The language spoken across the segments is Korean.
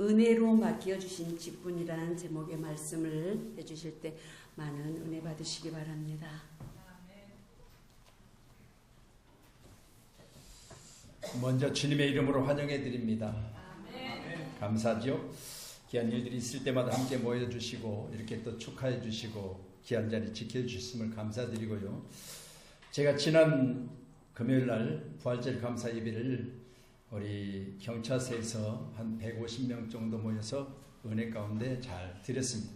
은혜로 맡겨주신 직분이라는 제목의 말씀을 해주실 때 많은 은혜 받으시기 바랍니다. 먼저 주님의 이름으로 환영해 드립니다. 감사죠. 귀한 일들이 있을 때마다 함께 모여주시고 이렇게 또 축하해 주시고 귀한 자리 지켜주셨음을 감사드리고요. 제가 지난 금요일날 부활절 감사 예배를 우리 경찰서에서 한 150명 정도 모여서 은혜 가운데 잘 드렸습니다.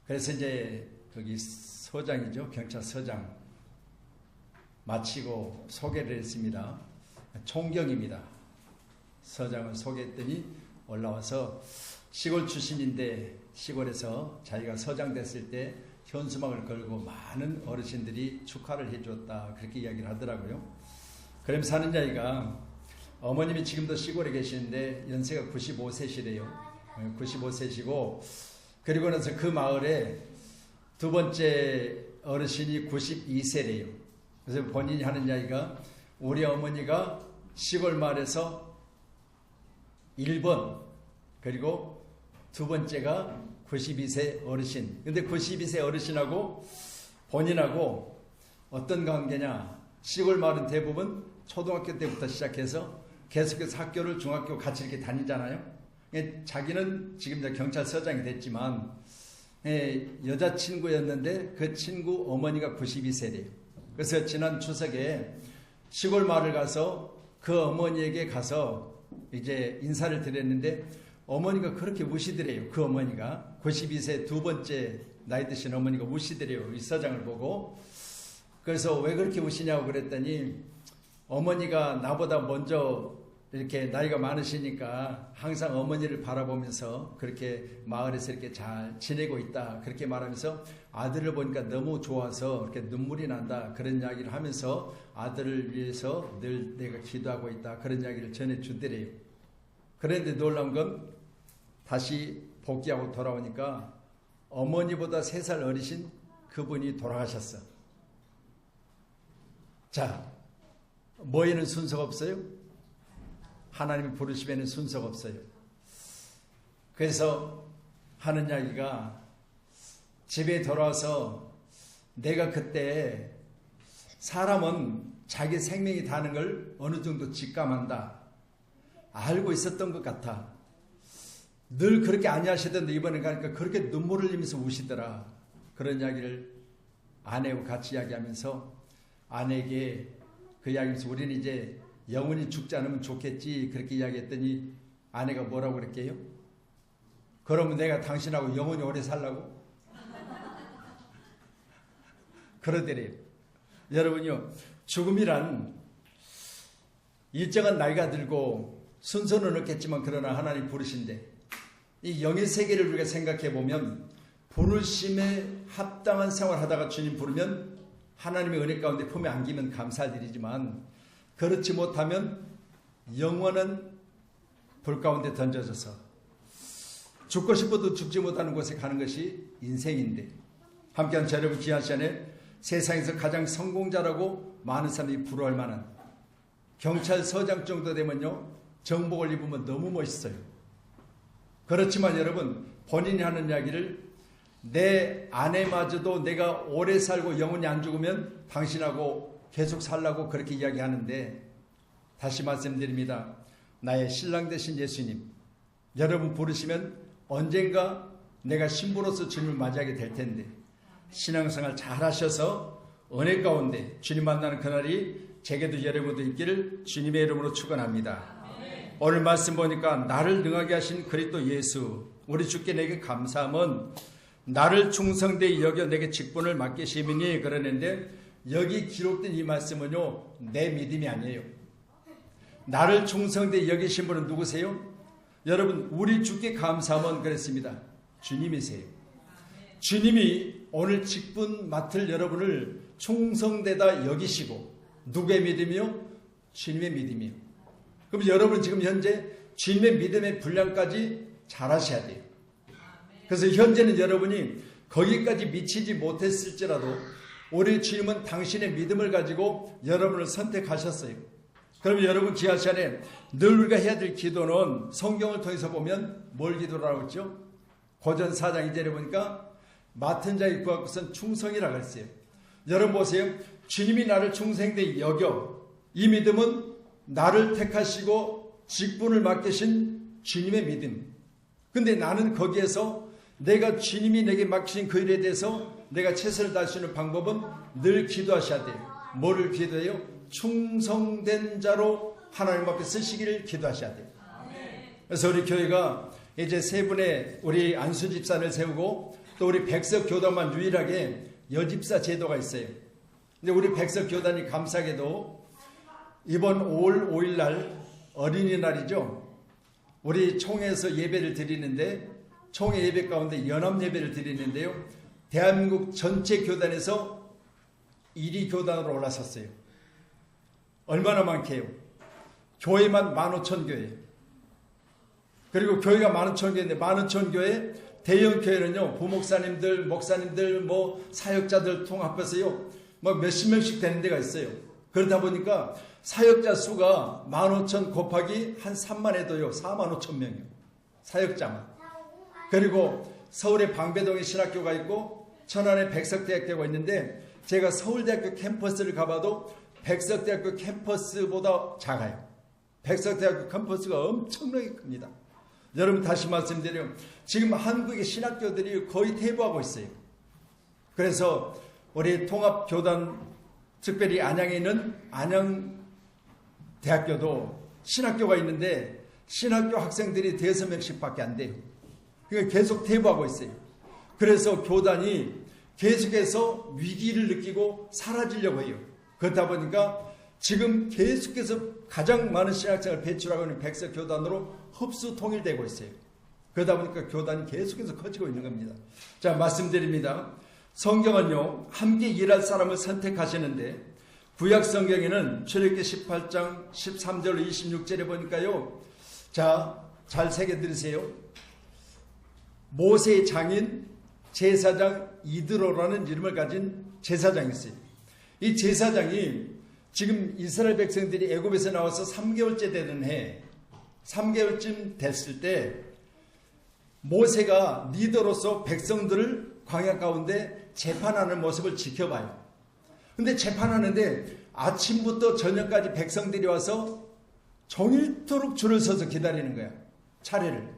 그래서 이제 거기 서장이죠. 경찰서장 마치고 소개를 했습니다. 총경입니다. 서장을 소개했더니 올라와서 시골 출신인데 시골에서 자기가 서장 됐을 때 현수막을 걸고 많은 어르신들이 축하를 해주었다 그렇게 이야기를 하더라고요. 그러면서 하는 이야기가 어머님이 지금도 시골에 계시는데 연세가 95세시래요. 95세시고 그리고 나서 그 마을에 두 번째 어르신이 92세래요. 그래서 본인이 하는 이야기가 우리 어머니가 시골 마을에서 1번 그리고 두 번째가 92세 어르신. 근데 92세 어르신하고 본인하고 어떤 관계냐? 시골 마을은 대부분 초등학교 때부터 시작해서 계속해서 학교를 중학교 같이 이렇게 다니잖아요. 자기는 지금 이제 경찰서장이 됐지만 여자친구였는데 그 친구 어머니가 92세래요. 그래서 지난 추석에 시골 마을을 가서 그 어머니에게 가서 이제 인사를 드렸는데 어머니가 그렇게 우시더래요. 그 어머니가 92세 두 번째 나이 드신 어머니가 우시더래요. 이 서장을 보고. 그래서 왜 그렇게 우시냐고 그랬더니 어머니가 나보다 먼저 이렇게 나이가 많으시니까 항상 어머니를 바라보면서 그렇게 마을에서 이렇게 잘 지내고 있다 그렇게 말하면서 아들을 보니까 너무 좋아서 이렇게 눈물이 난다 그런 이야기를 하면서 아들을 위해서 늘 내가 기도하고 있다 그런 이야기를 전해주더래요. 그런데 놀라운 건 다시 복귀하고 돌아오니까 어머니보다 3살 어리신 그분이 돌아가셨어. 자, 뭐에는 순서가 없어요? 하나님이 부르심에는 순서가 없어요. 그래서 하는 이야기가 집에 돌아와서 내가 그때 사람은 자기 생명이 다는 걸 어느 정도 직감한다. 알고 있었던 것 같아. 늘 그렇게 아니하시던데 이번에 가니까 그렇게 눈물을 흘리면서 우시더라. 그런 이야기를 아내와 같이 이야기하면서 아내에게 그 이야기하면서 우리는 이제 영원히 죽지 않으면 좋겠지 그렇게 이야기했더니 아내가 뭐라고 그랬게요? 그러면 내가 당신하고 영원히 오래 살라고? 그러더래요. 여러분요, 죽음이란 일정한 나이가 들고 순서는 없겠지만 그러나 하나님 부르신데 이 영의 세계를 우리가 생각해 보면 부르심에 합당한 생활을 하다가 주님 부르면 하나님의 은혜 가운데 품에 안기면 감사드리지만 그렇지 못하면 영원한 불 가운데 던져져서 죽고 싶어도 죽지 못하는 곳에 가는 것이 인생인데 함께한 저 여러분 귀한 시간에 세상에서 가장 성공자라고 많은 사람들이 부러워할 만한 경찰서장 정도 되면요 정복을 입으면 너무 멋있어요. 그렇지만 여러분 본인이 하는 이야기를 내 아내마저도 내가 오래 살고 영원히 안 죽으면 당신하고 계속 살라고 그렇게 이야기하는데 다시 말씀드립니다. 나의 신랑 되신 예수님 여러분 부르시면 언젠가 내가 신부로서 주님을 맞이하게 될 텐데 신앙생활 잘 하셔서 은혜 가운데 주님 만나는 그날이 제게도 여러분도 있기를 주님의 이름으로 축원합니다. 오늘 말씀 보니까 나를 능하게 하신 그리스도 예수 우리 주께 내게 감사함은 나를 충성되이 여겨 내게 직분을 맡기시미니 그러는데 여기 기록된 이 말씀은요 내 믿음이 아니에요. 나를 충성되이 여기신 분은 누구세요? 여러분 우리 주께 감사함은 그랬습니다. 주님이세요. 주님이 오늘 직분 맡을 여러분을 충성되다 여기시고 누구의 믿음이요? 주님의 믿음이요. 그럼 여러분 지금 현재 주님의 믿음의 분량까지 잘 하셔야 돼요. 그래서 현재는 여러분이 거기까지 미치지 못했을지라도 우리 주님은 당신의 믿음을 가지고 여러분을 선택하셨어요. 그럼 여러분 지하 시간에 늘 우리가 해야 될 기도는 성경을 통해서 보면 뭘 기도라고 했죠? 고전 4장 2절에 보니까 맡은 자의 구할 것은 충성이라고 했어요. 여러분 보세요. 주님이 나를 충성되게 여겨. 이 믿음은 나를 택하시고 직분을 맡기신 주님의 믿음. 근데 나는 거기에서 내가 주님이 내게 맡기신 그 일에 대해서 내가 최선을 다할 수 있는 방법은 늘 기도하셔야 돼요. 뭐를 기도해요? 충성된 자로 하나님 앞에 쓰시기를 기도하셔야 돼요. 그래서 우리 교회가 이제 세 분의 우리 안수 집사를 세우고 또 우리 백석 교단만 유일하게 여집사 제도가 있어요. 근데 우리 백석 교단이 감사하게도 이번 5월 5일 날 어린이날이죠. 우리 총회에서 예배를 드리는데 총회 예배 가운데 연합 예배를 드리는데요. 대한민국 전체 교단에서 1위 교단으로 올라섰어요. 얼마나 많게요? 교회만 15,000교회. 그리고 교회가 15,000교회인데 15,000교회 대형 교회는요. 부목사님들, 목사님들, 뭐 사역자들 통합해서요. 막 몇십 명씩 되는 데가 있어요. 그러다 보니까 사역자 수가 15,000 곱하기 한 3만 해도요. 45,000명이요. 사역자만. 그리고 서울에 방배동에 신학교가 있고 천안에 백석대학교가 있는데 제가 서울대학교 캠퍼스를 가봐도 백석대학교 캠퍼스보다 작아요. 백석대학교 캠퍼스가 엄청나게 큽니다. 여러분 다시 말씀드려요. 지금 한국의 신학교들이 거의 퇴보하고 있어요. 그래서 우리 통합교단 특별히 안양에 있는 안양대학교도 신학교가 있는데 신학교 학생들이 5명씩 밖에 안 돼요. 그러니까 계속 퇴보하고 있어요. 그래서 교단이 계속해서 위기를 느끼고 사라지려고 해요. 그렇다 보니까 지금 계속해서 가장 많은 신학생을 배출하고 있는 백석교단으로 흡수 통일되고 있어요. 그러다 보니까 교단이 계속해서 커지고 있는 겁니다. 자, 말씀드립니다. 성경은요, 함께 일할 사람을 선택하시는데 구약 성경에는 출애굽기 18장 13절 26절에 보니까요. 자, 잘 새겨 들으세요. 모세의 장인 제사장 이드로라는 이름을 가진 제사장이 있어요. 이 제사장이 지금 이스라엘 백성들이 애굽에서 나와서 3개월째 되는 해, 3개월쯤 됐을 때 모세가 리더로서 백성들을 광야 가운데 재판하는 모습을 지켜봐요. 근데 재판하는데 아침부터 저녁까지 백성들이 와서 종일토록 줄을 서서 기다리는 거야. 차례를.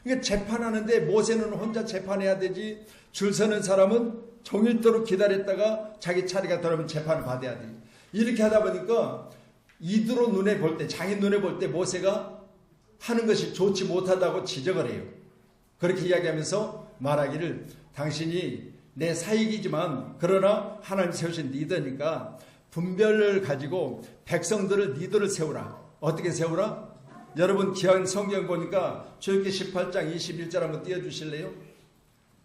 그러니까 재판하는데 모세는 혼자 재판해야 되지 줄 서는 사람은 종일토록 기다렸다가 자기 차례가 들어오면 재판을 받아야 돼. 이렇게 하다 보니까 이드로 눈에 볼 때, 장인 눈에 볼 때 모세가 하는 것이 좋지 못하다고 지적을 해요. 그렇게 이야기하면서 말하기를 당신이 내 사익이지만 그러나 하나님 세우신 리더니까 분별을 가지고 백성들을 리더를 세우라. 어떻게 세우라? 여러분 기한 성경 보니까 출애굽기 18장 21절 한번 띄워주실래요?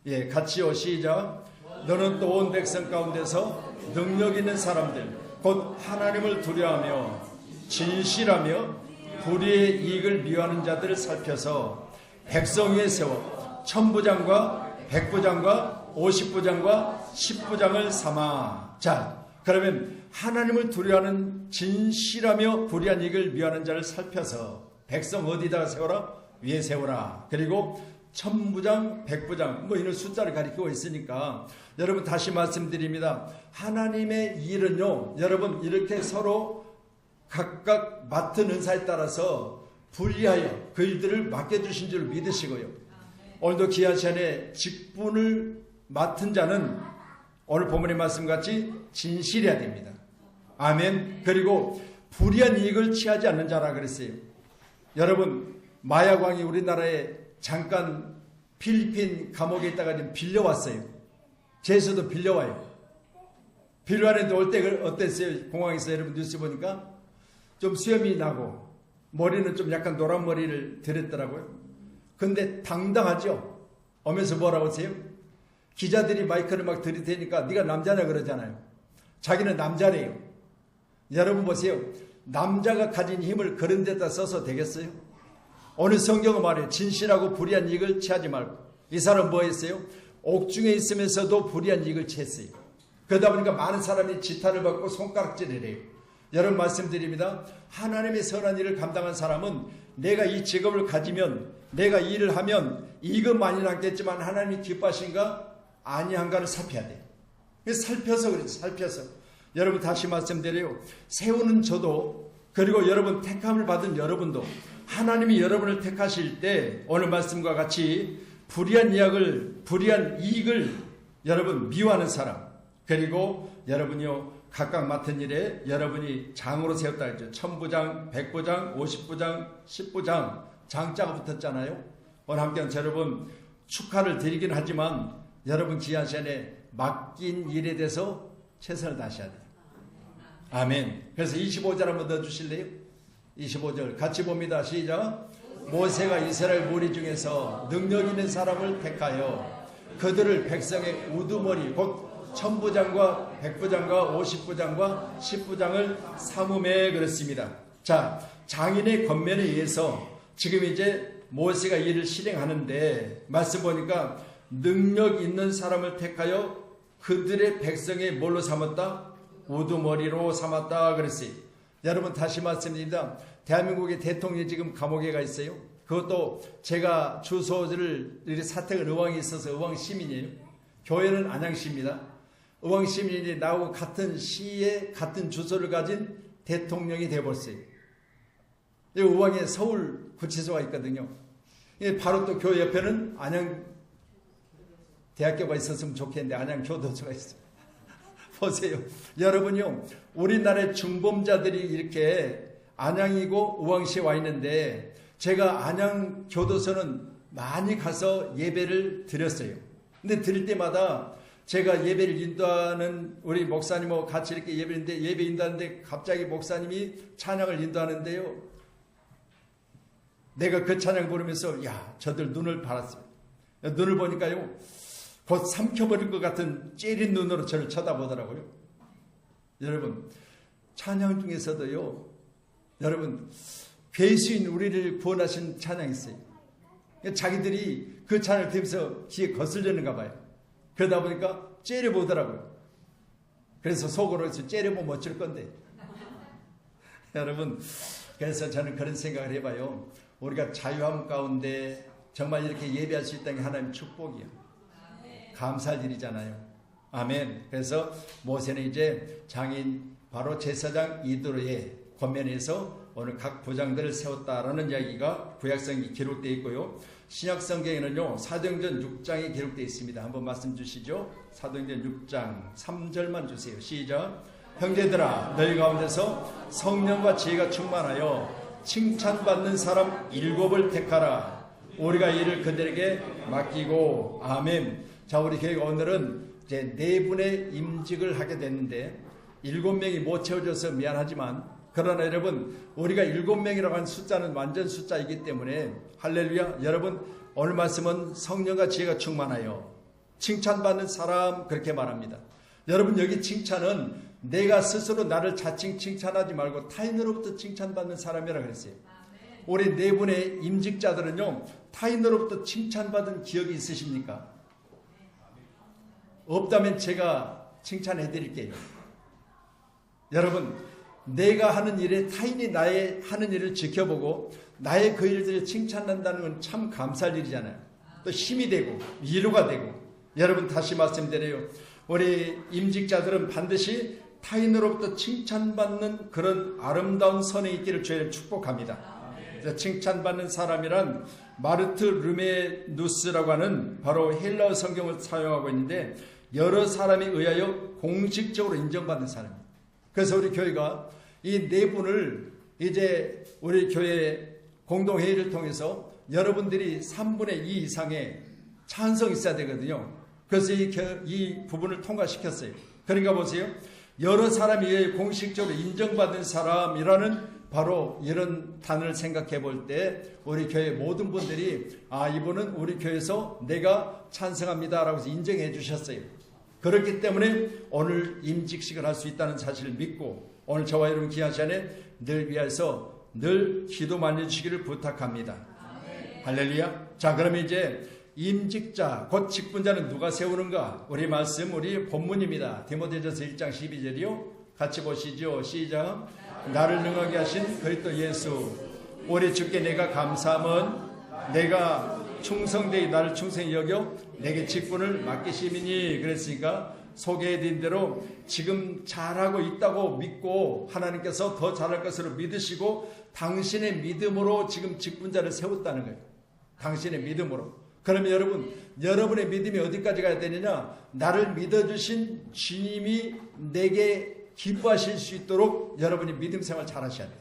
예, 같이요. 시작. 너는 또 온 백성 가운데서 능력 있는 사람들 곧 하나님을 두려워하며 진실하며 불의의 이익을 미워하는 자들을 살펴서 백성 위에 세워 1000부장과 100부장과 50부장과 10부장을 삼아. 자, 그러면 하나님을 두려워하는 진실하며 불의한 이익을 미워하는 자를 살펴서 백성 어디다가 세워라? 위에 세워라. 그리고 1000부장, 100부장 뭐 이런 숫자를 가리키고 있으니까 여러분 다시 말씀드립니다. 하나님의 일은요, 여러분 이렇게 서로 각각 맡은 은사에 따라서 분리하여 그 일들을 맡겨주신 줄 믿으시고요. 오늘도 귀한 시간에 직분을 맡은 자는 오늘 본문의 말씀같이 진실해야 됩니다. 아멘. 그리고 불의한 이익을 취하지 않는 자라 그랬어요. 여러분 마야광이 우리나라에 잠깐 필리핀 감옥에 있다가 좀 빌려왔어요. 제수도 빌려와요. 빌려왔는데 올 때 어땠어요? 공항에서 여러분 뉴스 보니까 좀 수염이 나고 머리는 좀 약간 노란 머리를 들였더라고요. 근데 당당하죠. 오면서 뭐라고 하세요? 기자들이 마이크를 막 들이대니까 네가 남자냐 그러잖아요. 자기는 남자래요. 여러분 보세요. 남자가 가진 힘을 그런 데다 써서 되겠어요? 오늘 성경은 말해요. 진실하고 불의한 이익을 취하지 말고. 이 사람 뭐 했어요? 옥중에 있으면서도 불의한 이익을 취했어요. 그러다 보니까 많은 사람이 지탄을 받고 손가락질을 해요. 여러분 말씀드립니다. 하나님의 선한 일을 감당한 사람은 내가 이 직업을 가지면, 내가 이 일을 하면 이것만이 남겠지만 하나님이 기뻐하신가 아니한가를 살펴야 돼요. 살펴서 그래요. 살펴서. 여러분 다시 말씀드려요. 세우는 저도, 그리고 여러분 택함을 받은 여러분도 하나님이 여러분을 택하실 때 오늘 말씀과 같이 불의한 이익을 여러분 미워하는 사람, 그리고 여러분이요 각각 맡은 일에 여러분이 장으로 세웠다 했죠. 1000부장, 100부장, 50부장, 10부장 장자가 붙었잖아요. 오늘 함께한 여러분 축하를 드리긴 하지만 여러분 귀한 시간에 맡긴 일에 대해서 최선을 다하셔야 돼요. 아멘. 그래서 25절 한번 넣어주실래요? 25절 같이 봅니다. 시작. 모세가 이스라엘 무리 중에서 능력 있는 사람을 택하여 그들을 백성의 우두머리 곧 1000부장과 100부장과 50부장과 10부장을 삼음에 그랬습니다. 자, 장인의 권면에 의해서 지금 이제 모세가 일을 실행하는데 말씀 보니까 능력 있는 사람을 택하여 그들의 백성의 뭘로 삼았다? 우두머리로 삼았다 그랬어요. 여러분 다시 말씀드립니다. 대한민국의 대통령이 지금 감옥에 가 있어요. 그것도 제가 주소를 사택을 의왕에 있어서 의왕 시민이에요. 교회는 안양시입니다. 의왕 시민이 나하고 같은 시에 같은 주소를 가진 대통령이 되어버렸어요. 의왕에 서울 구치소가 있거든요. 바로 또 교회 옆에는 안양 대학교가 있었으면 좋겠는데 안양 교도소가 있어요. 보세요. 여러분요, 우리나라의 중범자들이 이렇게 안양이고 의왕시에 와 있는데 제가 안양 교도소는 많이 가서 예배를 드렸어요. 근데 드릴 때마다 제가 예배를 인도하는 우리 목사님하고 같이 이렇게 예배 인도하는데 갑자기 목사님이 찬양을 인도하는데요. 내가 그 찬양 부르면서 야, 저들 눈을 바랐어요. 눈을 보니까요. 곧 삼켜버릴 것 같은 째린 눈으로 저를 쳐다보더라고요. 여러분 찬양 중에서도요. 여러분 괴수인 우리를 구원하신 찬양이 있어요. 자기들이 그 찬양을 들으면서 귀에 거슬리는가 봐요. 그러다 보니까 째려보더라고요. 그래서 속으로 째려보면 어쩔 건데. 여러분 그래서 저는 그런 생각을 해봐요. 우리가 자유함 가운데 정말 이렇게 예배할 수 있다는 게 하나님의 축복이에요. 감사할 일이잖아요. 아멘. 그래서 모세는 이제 장인 바로 제사장 이드로의 권면에서 오늘 각 부장들을 세웠다라는 이야기가 구약성에 기록되어 있고요. 신약성경에는요 사도행전 6장에 기록되어 있습니다. 한번 말씀 주시죠. 사도행전 6장 3절만 주세요. 시작. 형제들아 너희 가운데서 성령과 지혜가 충만하여 칭찬받는 사람 7을 택하라. 우리가 이를 그들에게 맡기고. 아멘. 자, 우리 교회가 오늘은 이제 4분의 임직을 하게 됐는데 7명이 못 채워져서 미안하지만 그러나 여러분 우리가 7명이라고 하는 숫자는 완전 숫자이기 때문에 할렐루야. 여러분 오늘 말씀은 성령과 지혜가 충만하여 칭찬받는 사람 그렇게 말합니다. 여러분 여기 칭찬은 내가 스스로 나를 자칭 칭찬하지 말고 타인으로부터 칭찬받는 사람이라 그랬어요. 우리 4분의 임직자들은요 타인으로부터 칭찬받은 기억이 있으십니까? 없다면 제가 칭찬해 드릴게요. 여러분 내가 하는 일에 타인이 나의 하는 일을 지켜보고 나의 그 일들을 칭찬한다는 건 참 감사할 일이잖아요. 또 힘이 되고 위로가 되고. 여러분 다시 말씀드려요. 우리 임직자들은 반드시 타인으로부터 칭찬받는 그런 아름다운 선에 있기를 주의를 축복합니다. 칭찬받는 사람이란 마르트 르메누스라고 하는 바로 헬라어 성경을 사용하고 있는데 여러 사람에 의하여 공식적으로 인정받는 사람입니다. 그래서 우리 교회가 이 4분을 이제 우리 교회 공동회의를 통해서 여러분들이 3분의 2 이상의 찬성이 있어야 되거든요. 그래서 이 부분을 통과시켰어요. 그러니까 보세요. 여러 사람에 의해 공식적으로 인정받는 사람이라는 바로 이런 단어를 생각해 볼 때 우리 교회 모든 분들이 이분은 우리 교회에서 내가 찬성합니다 라고 해서 인정해 주셨어요. 그렇기 때문에 오늘 임직식을 할 수 있다는 사실을 믿고 오늘 저와 여러분 귀한 시간에 늘 위해서 늘 기도 많이 해주시기를 부탁합니다. 할렐루야. 자, 그러면 이제 임직자 곧 직분자는 누가 세우는가? 우리 말씀 우리 본문입니다. 디모데전서 1장 12절이요. 같이 보시죠. 시작. 나를 능하게 하신 그리스도 예수, 우리 주께 내가 감사함은 내가 충성되이 나를 충성히 여겨 내게 직분을 맡기심이니. 그랬으니까 소개해드린 대로 지금 잘하고 있다고 믿고 하나님께서 더 잘할 것으로 믿으시고 당신의 믿음으로 지금 직분자를 세웠다는 거예요. 당신의 믿음으로. 그러면 여러분, 여러분의 믿음이 어디까지 가야 되느냐? 나를 믿어주신 주님이 내게 기뻐하실 수 있도록 여러분이 믿음 생활 잘 하셔야 돼요.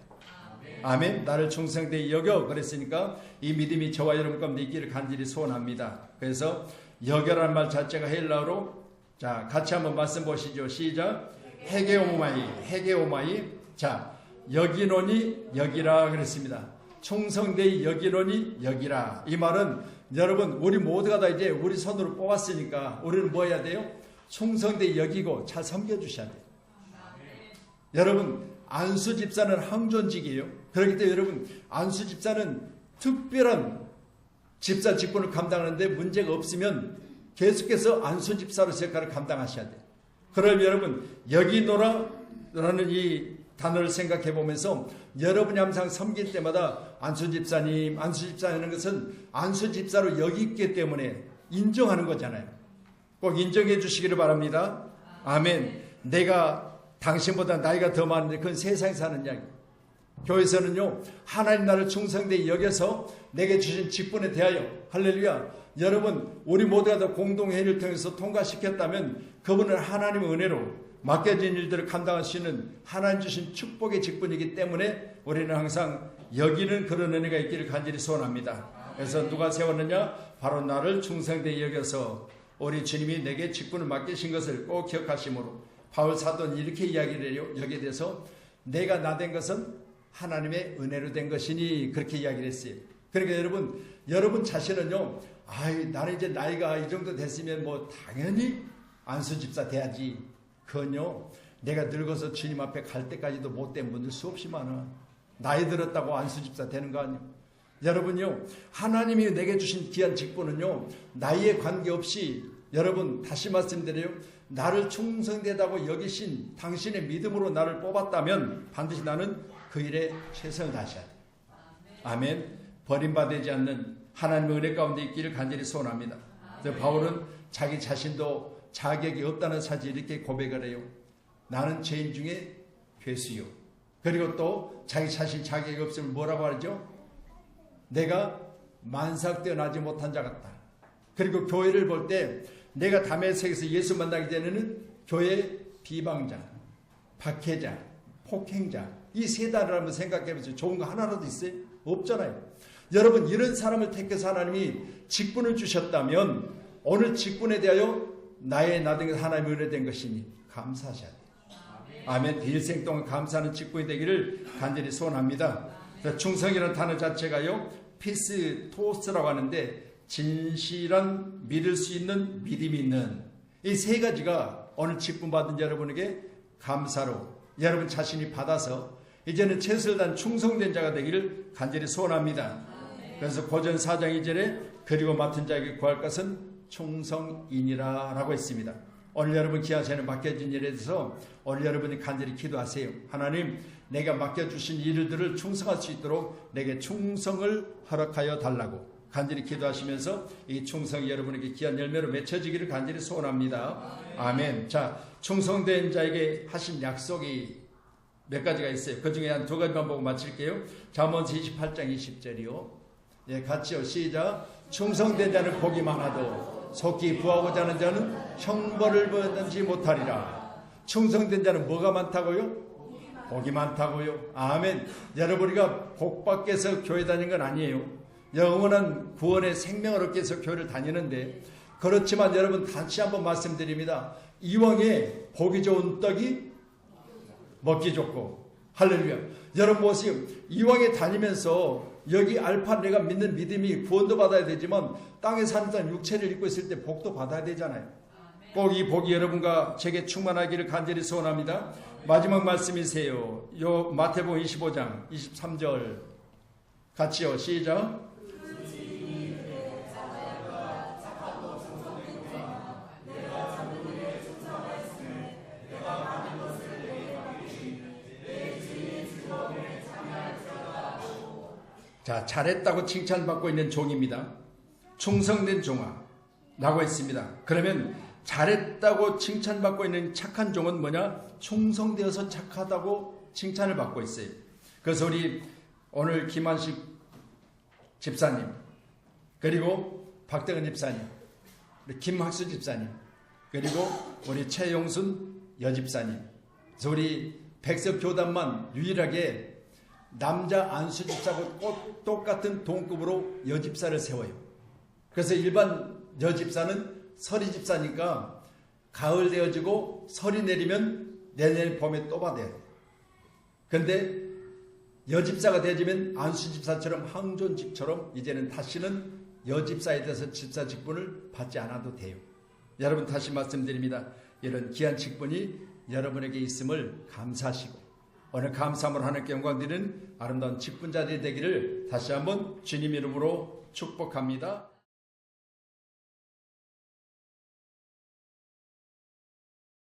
아멘. 나를 충성되이 여겨. 그랬으니까 이 믿음이 저와 여러분 가운데 있기를 간절히 소원합니다. 그래서 여겨라는 말 자체가 헬라어로, 자, 같이 한번 말씀 보시죠. 시작. 헤게오마이, 헤게오마이. 자, 여기노니 여기라 그랬습니다. 충성되이 여기노니 여기라. 이 말은 여러분, 우리 모두가 다 이제 우리 손으로 뽑았으니까 우리는 뭐 해야 돼요? 충성되이 여기고 잘 섬겨주셔야 돼요. 여러분, 안수 집사는 항존직이에요. 그렇기 때문에 여러분, 안수 집사는 특별한 집사 직분을 감당하는데 문제가 없으면 계속해서 안수 집사로서 역할을 감당하셔야 돼요. 그러면 여러분, 여기노라라는 이 단어를 생각해 보면서 여러분이 항상 섬길 때마다 안수 집사님, 안수 집사라는 것은 안수 집사로 여기 있기 때문에 인정하는 거잖아요. 꼭 인정해 주시기를 바랍니다. 아멘. 내가 당신보다 나이가 더 많은데 그건 세상에서 하는 이야기. 교회에서는요, 하나님 나를 충성되이 여겨서 내게 주신 직분에 대하여, 할렐루야, 여러분, 우리 모두가 다 공동회의를 통해서 통과시켰다면 그분은 하나님의 은혜로 맡겨진 일들을 감당할 수 있는 하나님 주신 축복의 직분이기 때문에 우리는 항상 여기는 그런 은혜가 있기를 간절히 소원합니다. 그래서 누가 세웠느냐? 바로 나를 충성되이 여겨서 우리 주님이 내게 직분을 맡기신 것을 꼭 기억하시므로 바울 사도는 이렇게 이야기를 해요. 여기에 대해서 내가 나 된 것은 하나님의 은혜로 된 것이니, 그렇게 이야기를 했어요. 그러니까 여러분 자신은요, 나는 이제 나이가 이 정도 됐으면 뭐 당연히 안수 집사 돼야지. 그건요, 내가 늙어서 주님 앞에 갈 때까지도 못된 분들 수없이 많아. 나이 들었다고 안수 집사 되는 거 아니에요. 여러분요, 하나님이 내게 주신 귀한 직분은요, 나이에 관계없이, 여러분 다시 말씀드려요, 나를 충성되다고 여기신 당신의 믿음으로 나를 뽑았다면 반드시 나는 그 일에 최선을 다하셔야 돼요. 아멘. 버림받지 않는 하나님의 은혜 가운데 있기를 간절히 소원합니다. 바울은 자기 자신도 자격이 없다는 사실을 이렇게 고백을 해요. 나는 죄인 중에 괴수요. 그리고 또 자기 자신 자격이 없으면 뭐라고 하죠? 내가 만삭되어나지 못한 자 같다. 그리고 교회를 볼 때 내가 다메섹에서 예수 만나기 전에는 교회 비방자, 박해자, 폭행자, 이 세 단어를 한번 생각해 보세요. 좋은 거 하나라도 있어요? 없잖아요. 여러분, 이런 사람을 택해서 하나님이 직분을 주셨다면 오늘 직분에 대하여 나의 나된 것 하나님의 은혜 된 것이니 감사하셔야 돼요. 아멘. 일생 동안 감사하는 직분이 되기를 간절히 소원합니다. 충성이라는 단어 자체가요, 피스토스라고 하는데 진실한, 믿을 수 있는, 믿음이 있는, 이 세 가지가 오늘 직분 받은 여러분에게 감사로 여러분 자신이 받아서 이제는 최선을 다한 충성된 자가 되기를 간절히 소원합니다. 그래서 고전 4장 2절에 그리고 맡은 자에게 구할 것은 충성이니라 라고 했습니다. 오늘 여러분 귀한 시간에 맡겨진 일에 대해서 오늘 여러분이 간절히 기도하세요. 하나님, 내가 맡겨주신 일들을 충성할 수 있도록 내게 충성을 허락하여 달라고 간절히 기도하시면서 이 충성이 여러분에게 귀한 열매로 맺혀지기를 간절히 소원합니다. 아멘. 자, 충성된 자에게 하신 약속이 몇 가지가 있어요. 그 중에 한 두 가지만 보고 마칠게요. 잠언서 28장 20절이요. 예, 같이요. 시작. 충성된 자는 복이 많아도 속히 부하고자 하는 자는 형벌을 받지 못하리라. 충성된 자는 뭐가 많다고요? 복이 많다고요. 아멘. 여러분, 우리가 복 받기 위해서 교회 다니는 건 아니에요. 영원한 구원의 생명을 얻기 위해서 교회를 다니는데, 그렇지만 여러분 다시 한번 말씀드립니다. 이왕에 보기 좋은 떡이 먹기 좋고, 할렐루야. 여러분 보세요. 이왕에 다니면서 여기 알파 내가 믿는 믿음이 구원도 받아야 되지만 땅에 사는 사람 육체를 입고 있을 때 복도 받아야 되잖아요. 꼭 이 복이 여러분과 제게 충만하기를 간절히 소원합니다. 마지막 말씀이세요. 요 마태복음 25장 23절 같이요. 시작. 자, 잘했다고 칭찬받고 있는 종입니다. 충성된 종아라고 했습니다. 그러면 잘했다고 칭찬받고 있는 착한 종은 뭐냐? 충성되어서 착하다고 칭찬을 받고 있어요. 그래서 우리 오늘 김한식 집사님, 그리고 박대근 집사님, 우리 김학수 집사님, 그리고 우리 최용순 여집사님, 그래서 우리 백석교단만 유일하게 남자 안수 집사하고 똑같은 동급으로 여집사를 세워요. 그래서 일반 여집사는 설이 집사니까 가을 되어지고 설이 내리면 내년 봄에 또 받아야 돼요. 그런데 여집사가 되어지면 안수 집사처럼 항존직처럼 이제는 다시는 여집사에 대해서 집사 직분을 받지 않아도 돼요. 여러분 다시 말씀드립니다. 이런 귀한 직분이 여러분에게 있음을 감사하시고 오늘 감사함으로 하나님께 영광 드리는 아름다운 직분자들이 되기를 다시 한번 주님 이름으로 축복합니다.